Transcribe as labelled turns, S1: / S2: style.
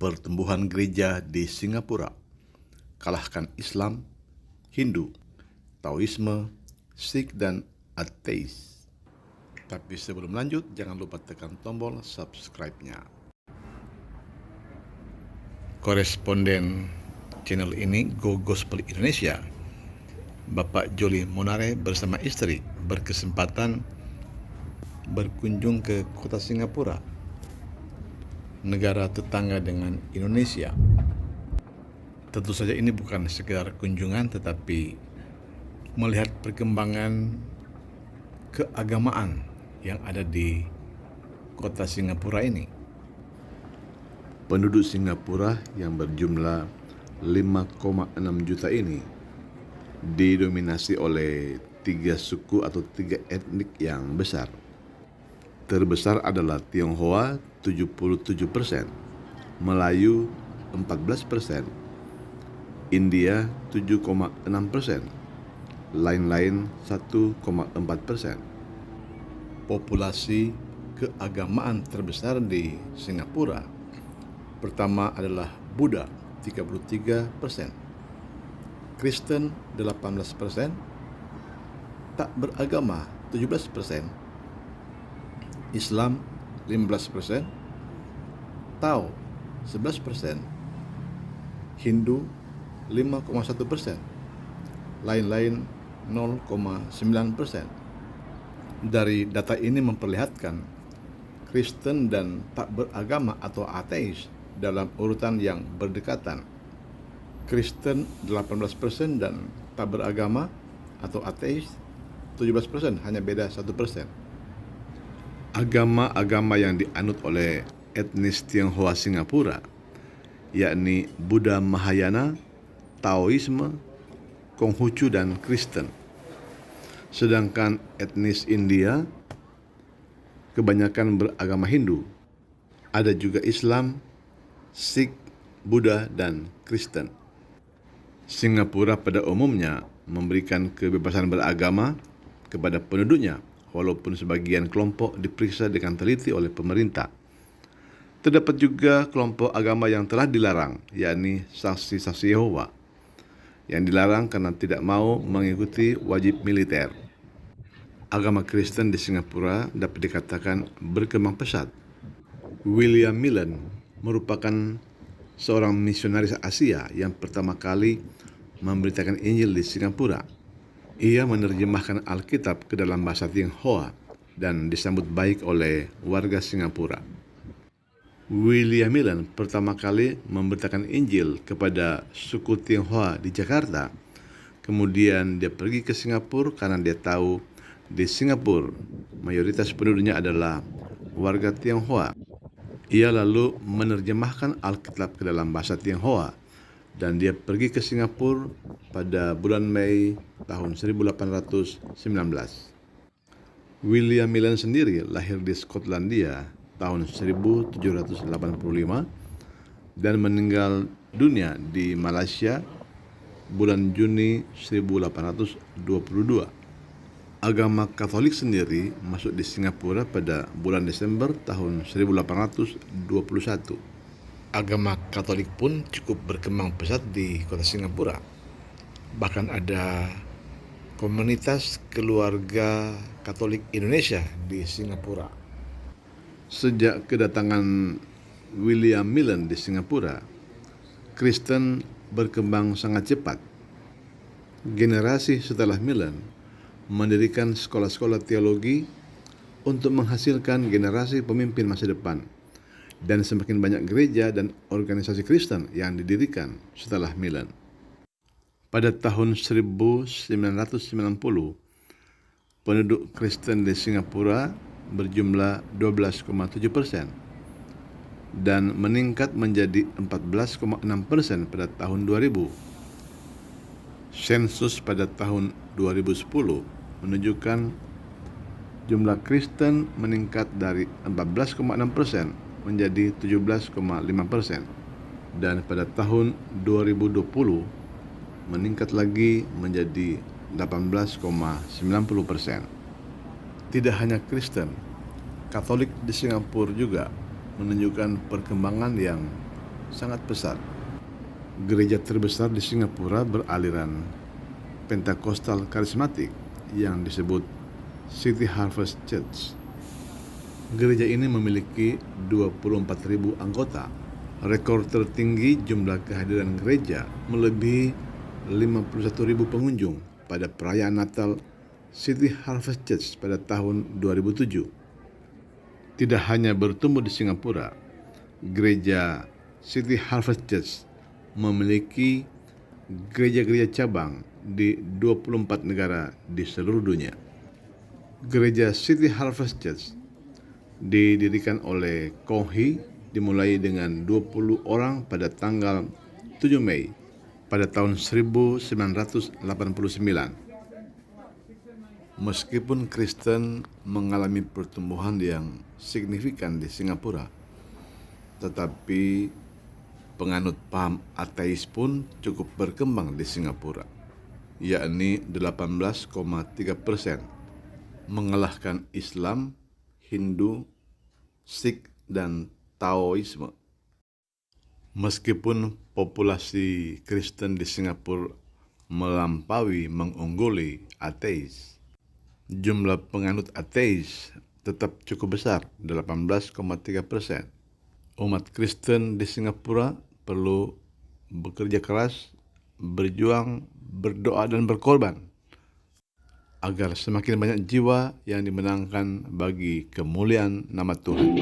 S1: pertumbuhan gereja di Singapura. Kalahkan Islam, Hindu, Taoisme, Sikh, dan ateis. Tapi sebelum lanjut, jangan lupa tekan tombol subscribe-nya. Koresponden channel ini Go Gospel Indonesia, Bapak Joli Monare bersama istri berkesempatan berkunjung ke kota Singapura, negara tetangga dengan Indonesia. Tentu saja ini bukan sekedar kunjungan, tetapi melihat perkembangan keagamaan yang ada di kota Singapura ini. Penduduk Singapura yang berjumlah 5,6 juta ini didominasi oleh 3 suku atau 3 etnik yang besar. Terbesar adalah Tionghoa 77%, Melayu 14%, India 7,6%, lain-lain 1,4%. Populasi keagamaan terbesar di Singapura pertama adalah Buddha 33%, Kristen 18%, tak beragama 17%, Islam 15%, Tao 11%, Hindu 5,1%, lain-lain 0,9%. Dari data ini memperlihatkan Kristen dan tak beragama atau ateis dalam urutan yang berdekatan. Kristen 18% dan tak beragama atau ateis 17%, hanya beda 1%. Agama-agama yang dianut oleh etnis Tionghoa Singapura, yakni Buddha Mahayana, Taoisme, Konghucu, dan Kristen. Sedangkan etnis India kebanyakan beragama Hindu. Ada juga Islam, Sikh, Buddha, dan Kristen. Singapura pada umumnya memberikan kebebasan beragama kepada penduduknya, walaupun sebagian kelompok diperiksa dengan teliti oleh pemerintah. Terdapat juga kelompok agama yang telah dilarang, yakni saksi-saksi Yehova, yang dilarang karena tidak mau mengikuti wajib militer. Agama Kristen di Singapura dapat dikatakan berkembang pesat. William Millen merupakan seorang misionaris Asia yang pertama kali memberitakan Injil di Singapura. Ia menerjemahkan Alkitab ke dalam bahasa Tionghoa dan disambut baik oleh warga Singapura. William Millen pertama kali memberitakan Injil kepada suku Tionghoa di Jakarta. Kemudian dia pergi ke Singapura karena dia tahu di Singapura mayoritas penduduknya adalah warga Tionghoa. Ia lalu menerjemahkan Alkitab ke dalam bahasa Tionghoa dan dia pergi ke Singapura pada bulan Mei tahun 1819. William Millen sendiri lahir di Skotlandia tahun 1785 dan meninggal dunia di Malaysia bulan Juni 1822. Agama Katolik sendiri masuk di Singapura pada bulan Desember tahun 1821. Agama Katolik pun cukup berkembang pesat di kota Singapura. Bahkan ada komunitas keluarga Katolik Indonesia di Singapura. Sejak kedatangan William Millen di Singapura, Kristen berkembang sangat cepat. Generasi setelah Millen mendirikan sekolah-sekolah teologi untuk menghasilkan generasi pemimpin masa depan. Dan semakin banyak gereja dan organisasi Kristen yang didirikan setelah Millen. Pada tahun 1990, penduduk Kristen di Singapura berjumlah 12,7% dan meningkat menjadi 14,6% pada tahun 2000. Sensus pada tahun 2010 menunjukkan jumlah Kristen meningkat dari 14,6% menjadi 17,5%, dan pada tahun 2020 meningkat lagi menjadi 18,90%. Tidak hanya Kristen, Katolik di Singapura juga menunjukkan perkembangan yang sangat besar. Gereja terbesar di Singapura beraliran Pentakostal karismatik yang disebut City Harvest Church. Gereja ini memiliki 24.000 anggota. Rekor tertinggi jumlah kehadiran gereja melebihi 51.000 pengunjung pada perayaan Natal City Harvest Church pada tahun 2007. Tidak hanya bertumbuh di Singapura, gereja City Harvest Church memiliki gereja-gereja cabang di 24 negara di seluruh dunia. Gereja City Harvest Church didirikan oleh Kong Hee dimulai dengan 20 orang pada tanggal 7 Mei pada tahun 1989. Meskipun Kristen mengalami pertumbuhan yang signifikan di Singapura, tetapi penganut paham ateis pun cukup berkembang di Singapura, yakni 18,3%, mengalahkan Islam, Hindu, Sikh, dan Taoisme. Meskipun populasi Kristen di Singapura melampaui mengungguli ateis, jumlah penganut ateis tetap cukup besar, 18,3%. Umat Kristen di Singapura perlu bekerja keras, berjuang, berdoa, dan berkorban agar semakin banyak jiwa yang dimenangkan bagi kemuliaan nama Tuhan.